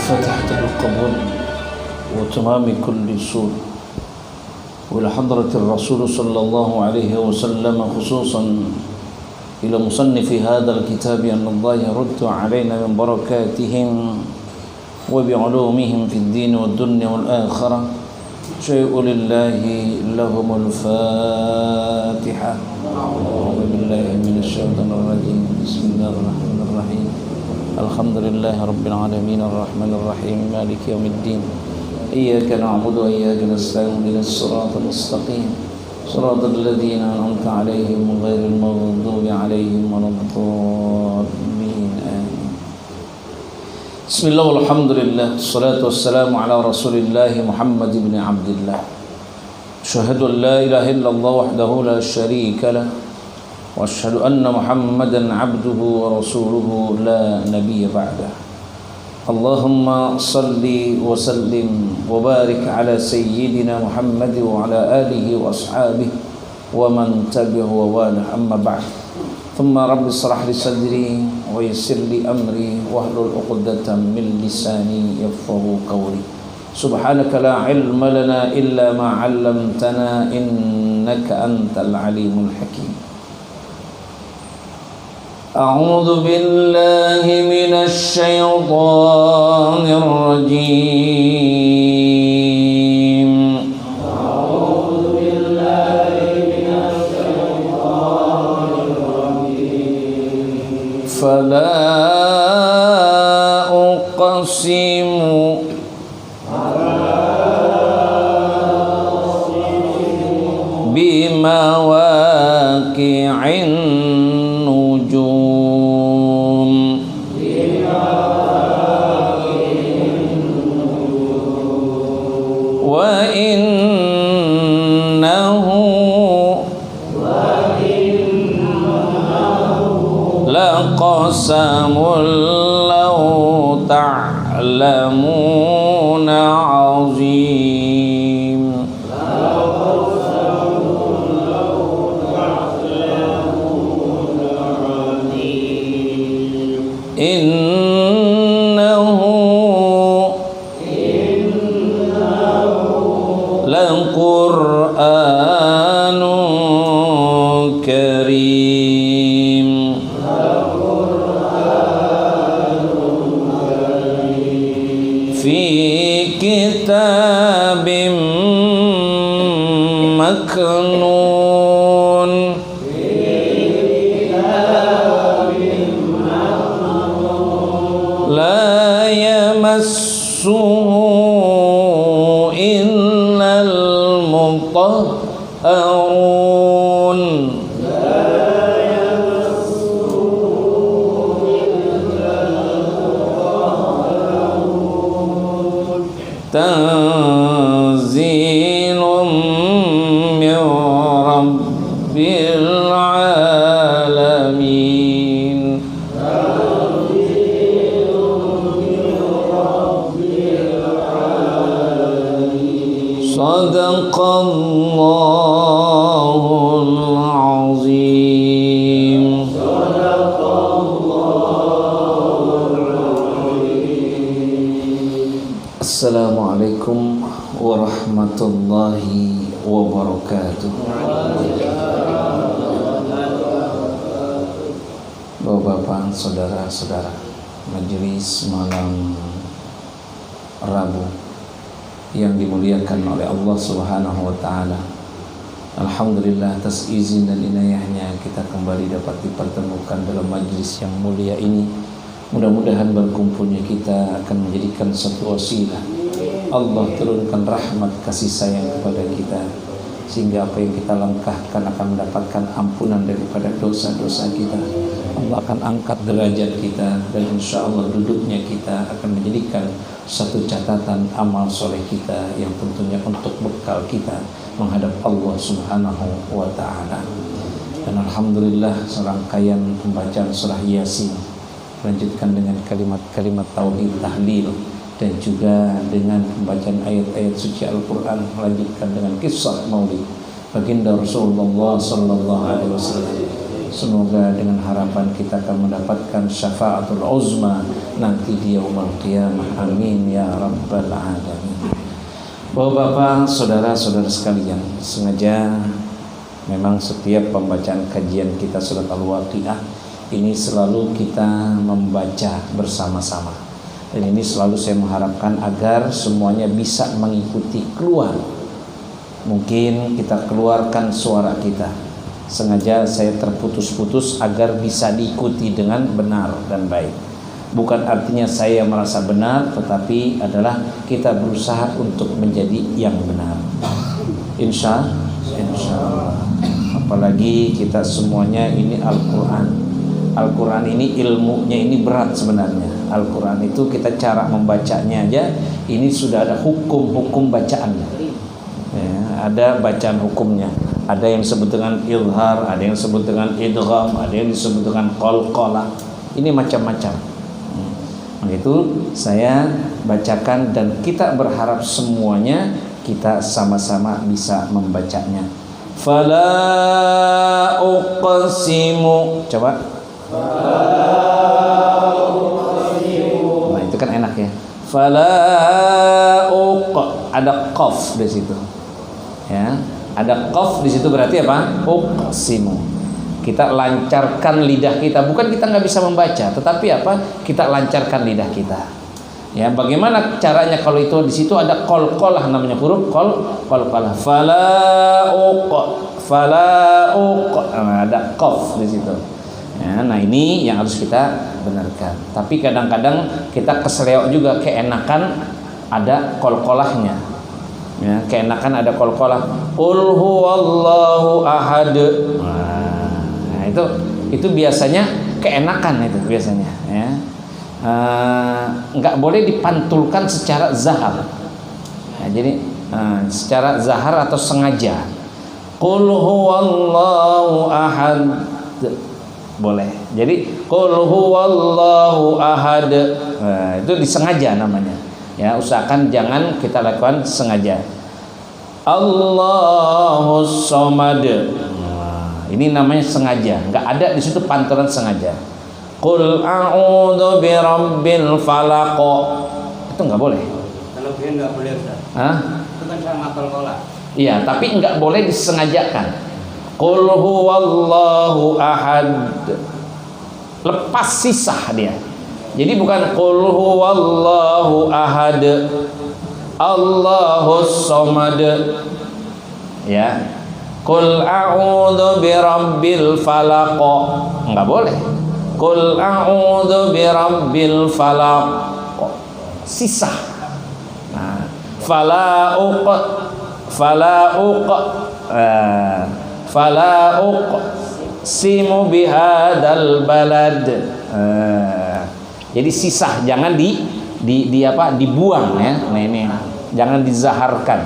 فتحت القبول وتمام كل سور وإلى حضرة الرسول صلى الله عليه وسلم خصوصا إلى مصنف هذا الكتاب أن الله يرد علينا من بركاتهم وبعلومهم في الدين والدنيا والآخرة شيء لله لهم الفاتحة. أعوذ بالله من الشيطان الرجيم. بسم الله الرحمن الرحيم. الحمد لله رب العالمين الرحمن الرحيم مالك يوم الدين إياك نعبد وإياك نستعين اهدنا الصراط المستقيم صراط الذين أنعمت عليهم غير المغضوب عليهم ولا الضالين آمين. بسم الله والحمد لله الصلاة والسلام على رسول الله محمد بن عبد الله. أشهد أن لا إله إلا الله وحده لا شريك له وأشهد أن محمدا عبده ورسوله لا نبي بعده. اللهم صل وسلم وبارك على سيدنا محمد وعلى آله وأصحابه ومن تبعه ووالاه. أما بعد ثم رب اشرح لي صدري ويسر لي أمري واحلل عقدة من لساني يفقهوا قولي. سبحانك لا علم لنا إلا ما علمتنا إنك أنت العليم الحكيم. أعوذ بالله من الشيطان الرجيم. أعوذ بالله من الشيطان الرجيم. فلا أقسم بمواقع النجوم وإنه لقسم لو تعلمون عظيم. إنه لقرآن كريم في كتاب مكنون لا يمسه إلا المطهرون تنزيل من رب العالمين. صدق الله العظيم. السلام عليكم ورحمة الله وبركاته. Bapak-bapak, saudara-saudara, majelis malam Rabu yang dimuliakan oleh Allah Subhanahu wa taala. Alhamdulillah atas izin dan inayahnya kita kembali dapat dipertemukan dalam majlis yang mulia ini. Mudah-mudahan berkumpulnya kita akan menjadikan satu wasilah Allah turunkan rahmat kasih sayang kepada kita, sehingga apa yang kita langkahkan akan mendapatkan ampunan daripada dosa-dosa kita. Allah akan angkat derajat kita, dan insya Allah duduknya kita akan menjadikan satu catatan amal soleh kita yang tentunya untuk bekal kita menghadap Allah Subhanahu wa ta'ala. Dan alhamdulillah serangkaian pembacaan surah Yasin lanjutkan dengan kalimat-kalimat tauhid tahlil, dan juga dengan pembacaan ayat-ayat suci Al-Quran melanjutkan dengan kisah maulid baginda Rasulullah sallallahu alaihi wasallam. Semoga dengan harapan kita akan mendapatkan syafaatul uzma nanti di yaumul qiyamah. Amin ya rabbal alamin. Bapak-bapak, saudara-saudara sekalian, sengaja memang setiap pembacaan kajian kita surat Al-Waqiah ini selalu kita membaca bersama-sama. Dan ini selalu saya mengharapkan agar semuanya bisa mengikuti keluar. Mungkin kita keluarkan suara kita. Sengaja saya terputus-putus agar bisa diikuti dengan benar dan baik. Bukan artinya saya merasa benar, tetapi adalah kita berusaha untuk menjadi yang benar. Insya Allah. Apalagi kita semuanya ini Al-Quran. Al-Quran ini ilmunya ini berat sebenarnya. Al-Quran itu kita cara membacanya aja ini sudah ada hukum-hukum bacaannya. Ya, ada bacaan hukumnya. Ada yang disebut dengan izhar, ada yang disebut dengan idgham, ada yang disebut dengan qalqalah. Ini macam-macam. Itu saya bacakan dan kita berharap semuanya kita sama-sama bisa membacanya. Fala uqsimu. Coba. Nah, itu kan enak ya. Fala ada qaf di situ. Ya, ada qaf di situ berarti apa? Uqsimu. Kita lancarkan lidah kita. Bukan kita nggak bisa membaca, tetapi apa? Kita lancarkan lidah kita. Ya, bagaimana caranya kalau itu di situ ada qalqalah namanya huruf qalqalah. Fala uq. Nah, ada qaf di situ. Ya, nah ini yang harus kita benarkan. Tapi kadang-kadang kita keseleo juga, keenakan ada qalqalahnya. Ya, keenakan ada qalqalah. Qul huwallahu ahad. Nah, itu biasanya keenakan itu biasanya. Ya. Nggak boleh dipantulkan secara zahar. Nah, jadi secara zahar atau sengaja. Qul huwallahu ahad. Boleh. Jadi qul huwallahu ahad. Nah, itu disengaja namanya. Ya, usahakan jangan kita lakukan sengaja. Allahus somad. Nah, ini namanya sengaja. Enggak ada di situ pantulan sengaja. Qul a'udzu birabbil falaq. Itu enggak boleh. Kalau dia enggak boleh, Ustaz. Hah? Itu kan sama qalqalah. Iya, tapi enggak boleh disengajakan. Qul huwallahu ahad. Lepas sisah dia. Jadi bukan qul huwallahu ahad. Allahus somad. Ya. Qul a'udzu birabbil falaq. Enggak boleh. Qul a'udzu birabbil falaq. Sisah. Nah, fala uqsimu bihadzal balad. Jadi sisah, jangan dibuang ya. Nah, ini jangan dizaharkan.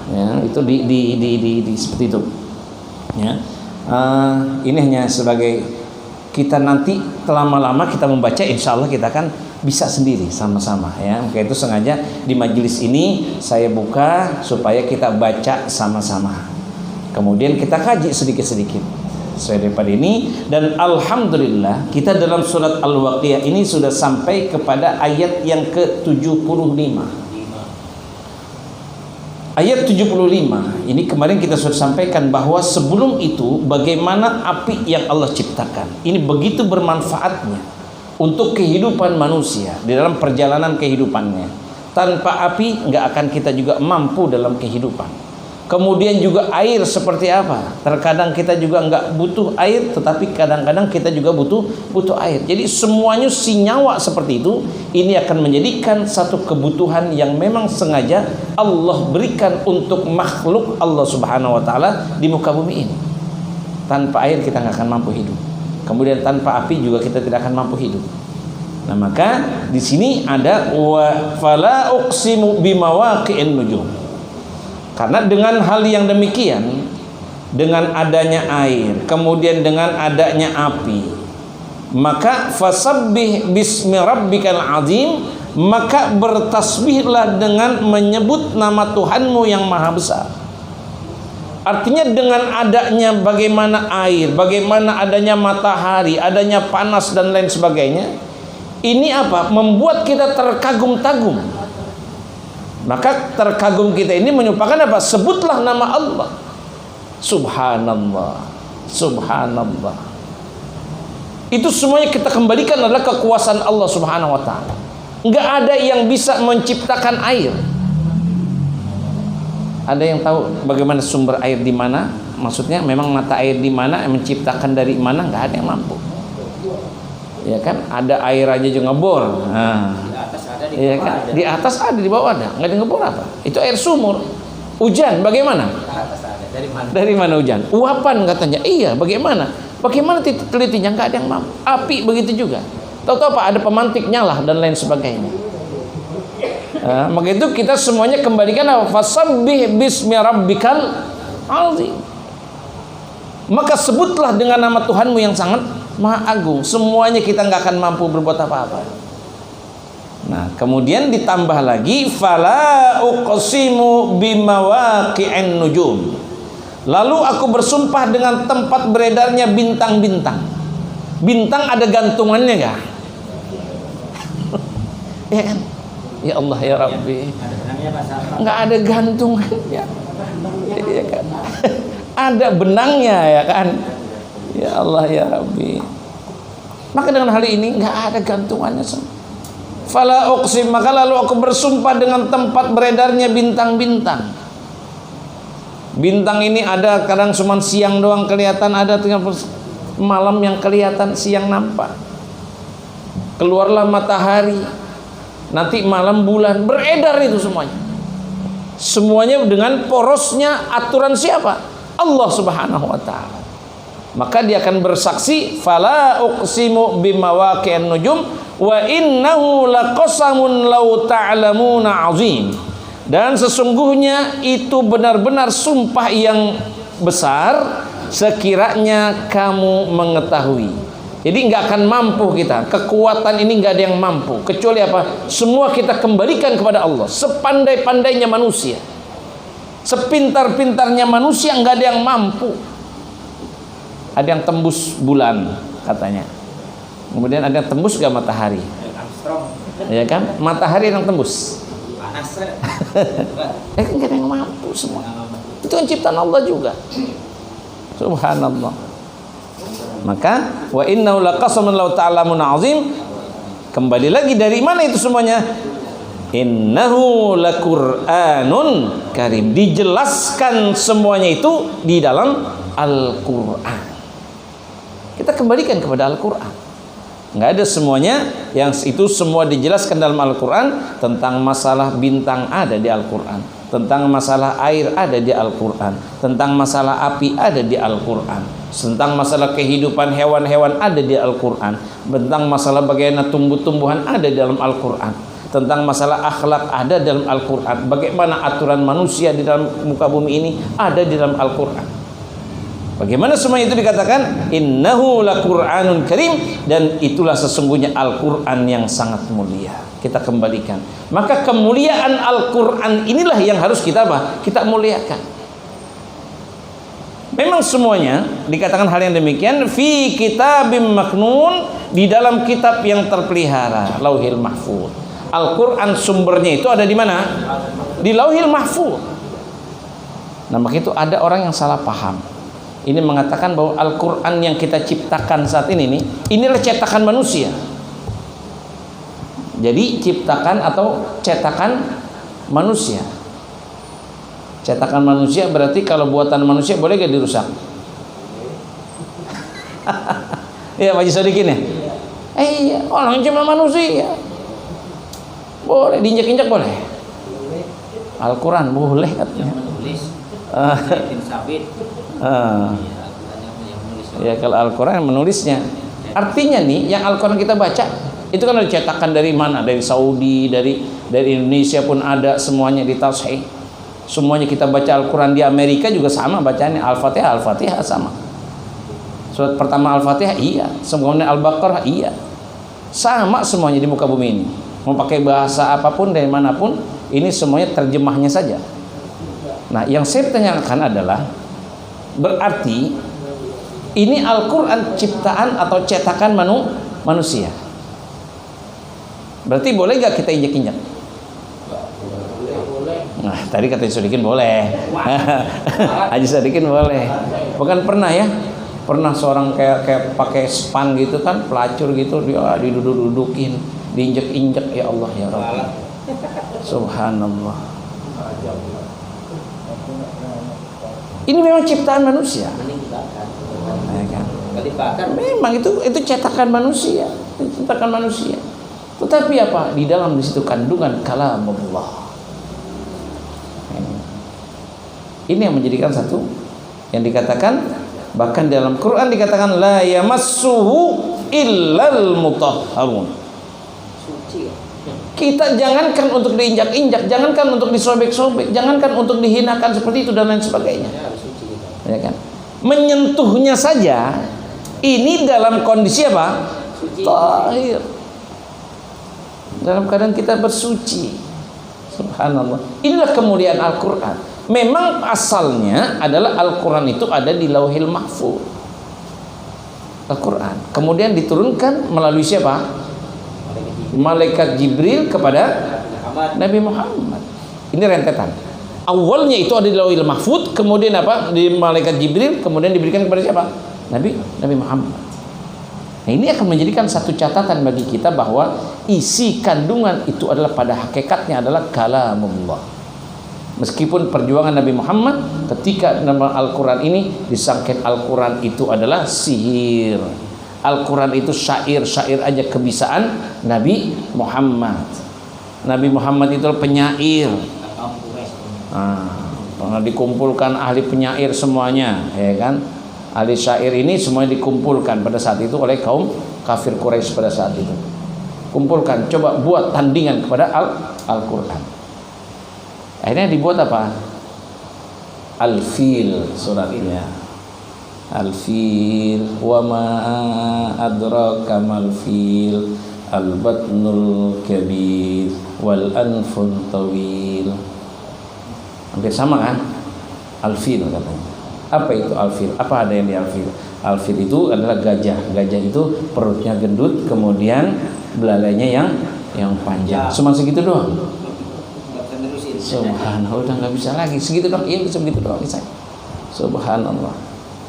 Ya, itu di seperti itu. Ya. Ini hanya sebagai kita nanti lama-lama kita membaca, insya Allah kita akan bisa sendiri sama-sama ya. Maka itu sengaja di majelis ini saya buka supaya kita baca sama-sama. Kemudian kita kaji sedikit-sedikit sesuai daripada ini. Dan alhamdulillah kita dalam surat Al-Waqiah ini sudah sampai kepada ayat yang ke-75. Ayat 75 ini kemarin kita sudah sampaikan bahwa sebelum itu bagaimana api yang Allah ciptakan. Ini begitu bermanfaatnya untuk kehidupan manusia di dalam perjalanan kehidupannya. Tanpa api nggak akan kita juga mampu dalam kehidupan. Kemudian juga air seperti apa? Terkadang kita juga nggak butuh air, tetapi kadang-kadang kita juga butuh air. Jadi semuanya sinyawa seperti itu, ini akan menjadikan satu kebutuhan yang memang sengaja Allah berikan untuk makhluk Allah Subhanahu Wa Taala di muka bumi ini. Tanpa air kita nggak akan mampu hidup. Kemudian tanpa api juga kita tidak akan mampu hidup. Nah maka di sini ada wa fala uqsimu bimawaqi'in nujum. Karena dengan hal yang demikian, dengan adanya air, kemudian dengan adanya api, maka fasabbih bismi rabbikal azim, maka bertasbihlah dengan menyebut nama Tuhanmu yang maha besar. Artinya dengan adanya bagaimana air, bagaimana adanya matahari, adanya panas dan lain sebagainya, ini apa? Membuat kita terkagum-kagum. Maka terkagum kita ini menyumpahkan apa? Sebutlah nama Allah. Subhanallah, subhanallah. Itu semuanya kita kembalikan adalah kekuasaan Allah Subhanahu wa taala. Enggak ada yang bisa menciptakan air. Ada yang tahu bagaimana sumber air di mana? Maksudnya memang mata air di mana, menciptakan dari mana? Enggak ada yang mampu. Ya kan? Ada air aja juga ngebor. Nah, Di atas ada, di ya bawah kan? ada. Di atas ada, di bawah ada. Enggak ada yang ngebor apa? Itu air sumur. Hujan bagaimana? Di atas ada. Dari mana? Dari mana hujan? Uapan katanya. Iya, bagaimana? Bagaimana telitinya? Enggak ada yang mampu. Api begitu juga. Tahu-tahu apa? Ada pemantik nyala dan lain sebagainya. Nah, maka itu kita semuanya kembalikan apa? Fasabbih bismi rabbikal azim. Maka sebutlah dengan nama Tuhanmu yang sangat maha agung. Semuanya kita nggak akan mampu berbuat apa-apa. Nah, kemudian ditambah lagi fala uqsimu bimawaqi'in nujum. Lalu aku bersumpah dengan tempat beredarnya bintang-bintang. Bintang ada gantungannya nggak? Ya kan? Ya Allah ya Rabbi. Ada benangnya Pak Safa. Nggak ada gantungannya. Ya kan? Ada benangnya ya kan? Ya Allah ya Rabbi. Maka dengan hal ini nggak ada gantungannya. Fala uqsim, maka lalu aku bersumpah dengan tempat beredarnya bintang-bintang. Bintang ini ada kadang cuma siang doang kelihatan, ada malam yang kelihatan, siang nampak. Keluarlah matahari, nanti malam bulan, beredar itu semuanya. Semuanya dengan porosnya aturan siapa? Allah Subhanahu wa taala. Maka dia akan bersaksi fala uqsimu bimawaqi'in nujum wa innahu laqasamun law ta'lamuna azim. Dan sesungguhnya itu benar-benar sumpah yang besar sekiranya kamu mengetahui. Jadi nggak akan mampu kita. Kekuatan ini nggak ada yang mampu. Kecuali apa? Semua kita kembalikan kepada Allah. Sepandai-pandainya manusia, sepintar-pintarnya manusia, nggak ada yang mampu. Ada yang tembus bulan katanya. Kemudian ada yang tembus gak matahari? Armstrong. Ya kan? Matahari yang tembus. Panas. Nggak ada yang mampu semua. Itu kan ciptaan Allah juga. Subhanallah. Maka wa innahu laqasamun law ta'lamun azim. Kembali lagi dari mana itu semuanya? Innahu laqur'anun karim. Dijelaskan semuanya itu di dalam Al-Qur'an. Kita kembalikan kepada Al-Qur'an. Nggak ada semuanya yang itu semua dijelaskan dalam Al-Qur'an. Tentang masalah bintang ada di Al-Qur'an, tentang masalah air ada di Al-Qur'an, tentang masalah api ada di Al-Qur'an, tentang masalah kehidupan hewan-hewan ada di Al-Qur'an, tentang masalah bagaimana tumbuh-tumbuhan ada di dalam Al-Qur'an, tentang masalah akhlak ada dalam Al-Qur'an, bagaimana aturan manusia di dalam muka bumi ini ada di dalam Al-Qur'an. Bagaimana semua itu dikatakan innahu laqur'anun karim, dan itulah sesungguhnya Al-Qur'an yang sangat mulia. Kita kembalikan. Maka kemuliaan Al-Qur'an inilah yang harus kita apa? Kita muliakan. Memang semuanya dikatakan hal yang demikian fi kitabim maknun, di dalam kitab yang terpelihara, Lauhil Mahfuz. Al-Qur'an sumbernya itu ada di mana? Di Lauhil Mahfuz. Nah, maka itu ada orang yang salah paham. Ini mengatakan bahwa Al-Qur'an yang kita ciptakan saat ini inilah cetakan manusia. Jadi ciptakan atau cetakan manusia. Cetakan manusia berarti kalau buatan manusia boleh gak dirusak? Iya Pak Haji Sodikin ya? Iya, orang cuma manusia. Boleh diinjak-injak boleh. Al-Qur'an boleh katanya. Menulis. Bin Sabit. Ya kalau Al-Qur'an menulisnya. Artinya nih yang Al-Qur'an kita baca itu kan ada cetakan dari mana? Dari Saudi, dari Indonesia pun ada, semuanya di Tashih. Semuanya kita baca Al-Qur'an di Amerika juga sama bacaannya, Al-Fatihah sama. Surat pertama Al-Fatihah iya, semuanya Al-Baqarah iya. Sama semuanya di muka bumi ini. Mau pakai bahasa apapun dari manapun, ini semuanya terjemahnya saja. Nah, yang saya tanyakan adalah Berarti ini Al-Quran ciptaan atau cetakan manusia. Berarti boleh gak kita injak-injak? Nah, tadi kata Sodikin boleh. Haji Sodikin boleh. Bukan pernah ya? Pernah seorang kayak pakai span gitu kan, pelacur gitu, dia diduduk-dudukin, diinjak-injak, ya Allah ya Rabb. Subhanallah. Ini memang ciptaan manusia. Ya kan? Memang itu cetakan manusia, cetakan manusia. Tetapi apa? Di dalam disitu kandungan kalamullah. Ini yang menjadikan satu yang dikatakan, bahkan dalam Quran dikatakan la yamassuhu illal mutahharun. Kita jangankan untuk diinjak-injak, jangankan untuk disobek-sobek, jangankan untuk dihinakan seperti itu dan lain sebagainya. Ya kan? Menyentuhnya saja ini dalam kondisi apa? Tahir. Dalam keadaan kita bersuci. Subhanallah. Inilah kemuliaan Al-Quran. Memang asalnya adalah Al-Quran itu ada di Lauhil Mahfuz. Al-Quran kemudian diturunkan melalui siapa? Malaikat Jibril kepada Nabi Muhammad. Ini rentetan. Awalnya itu ada di Lauhil Mahfuz, kemudian apa? Di Malaikat Jibril, kemudian diberikan kepada siapa? Nabi Muhammad. Nah, ini akan menjadikan satu catatan bagi kita bahwa isi kandungan itu adalah pada hakikatnya adalah kalamullah. Meskipun perjuangan Nabi Muhammad ketika nama Al-Quran ini disangkit Al-Quran itu adalah sihir, Al-Quran itu syair aja kebisaan Nabi Muhammad. Nabi Muhammad itu penyair. Pernah dikumpulkan ahli penyair semuanya, ya kan? Ahli syair ini semuanya dikumpulkan pada saat itu oleh kaum kafir Quraisy pada saat itu. Kumpulkan, coba buat tandingan kepada Al-Quran. Akhirnya dibuat apa? Al-Fil suratnya. Al-Fil wa ma adraka mal fil al-batnul kabir wal anful tawil. Hampir sama kan? Al-Fil katanya. Apa itu Al-Fil? Apa ada yang di Al-Fil? Al-Fil itu adalah gajah. Gajah itu perutnya gendut, kemudian belalainya yang panjang. Cuma segitu doang. Subhanallah, udah nggak bisa lagi segitu dong, iya bisa begitu doang bisa. Subhanallah.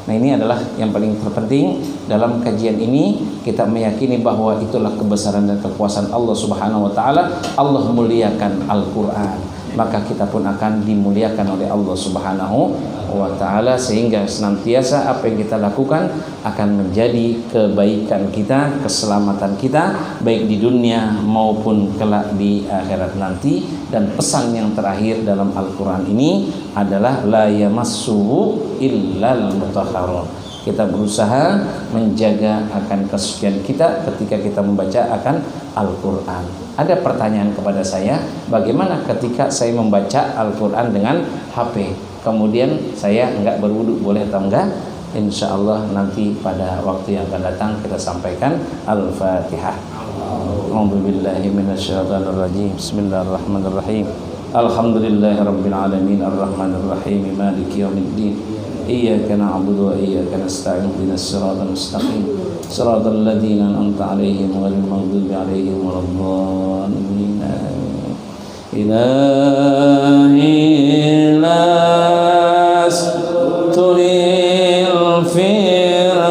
Nah, ini adalah yang paling terpenting dalam kajian ini, kita meyakini bahwa itulah kebesaran dan kekuasaan Allah Subhanahu wa taala. Allah muliakan Al-Qur'an, maka kita pun akan dimuliakan oleh Allah Subhanahu wa taala, sehingga senantiasa apa yang kita lakukan akan menjadi kebaikan kita, keselamatan kita baik di dunia maupun kelak di akhirat nanti. Dan pesan yang terakhir dalam Al-Quran ini adalah la yamassuhu illal mutahharun. Kita berusaha menjaga akan kesucian kita ketika kita membaca akan Al-Quran. Ada pertanyaan kepada saya, bagaimana ketika saya membaca Al-Quran dengan HP, kemudian saya enggak berwudu, boleh atau enggak? Insya Allah nanti pada waktu yang akan datang kita sampaikan. Al-Fatihah. A'udzubillahi minasyaitonir rajim. Bismillahirrahmanirrahim. Alhamdulillahirabbil alamin arrahmanir rahim maliki yaumiddin. Iyyaka na'budu wa iyyaka nasta'in ihdinas siratal mustaqim siratal ladzina an'amta 'alaihim ghairil maghdubi 'alaihim waladdallin. Ilahi las turil firdausi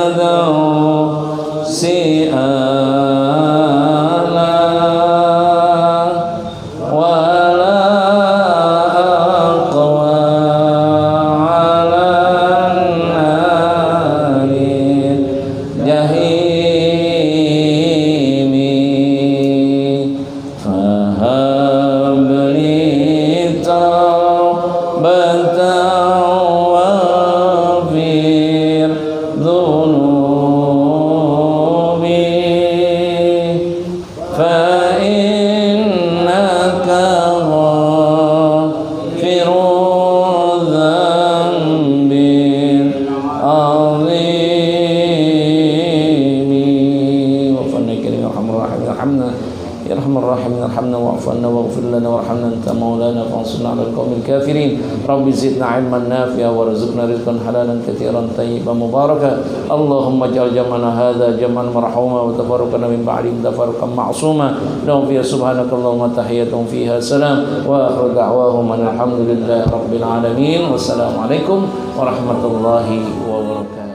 يا أرحم الراحمين ارحمنا واعف عنا واغفر لنا وارحمنا أنت مولانا فانصرنا على القوم الكافرين رب زدنا علما نافعا وارزقنا رزقا حلالا كثيرا طيبا مباركا اللهم اجعل جمعنا هذا جمعا مرحوما وتفرقنا من بعده تفرقا معصوما لهم فيها سبحانك اللهم تحيتهم فيها سلام وآخر دعواهم أن الحمد لله رب العالمين والسلام عليكم ورحمة الله وبركاته.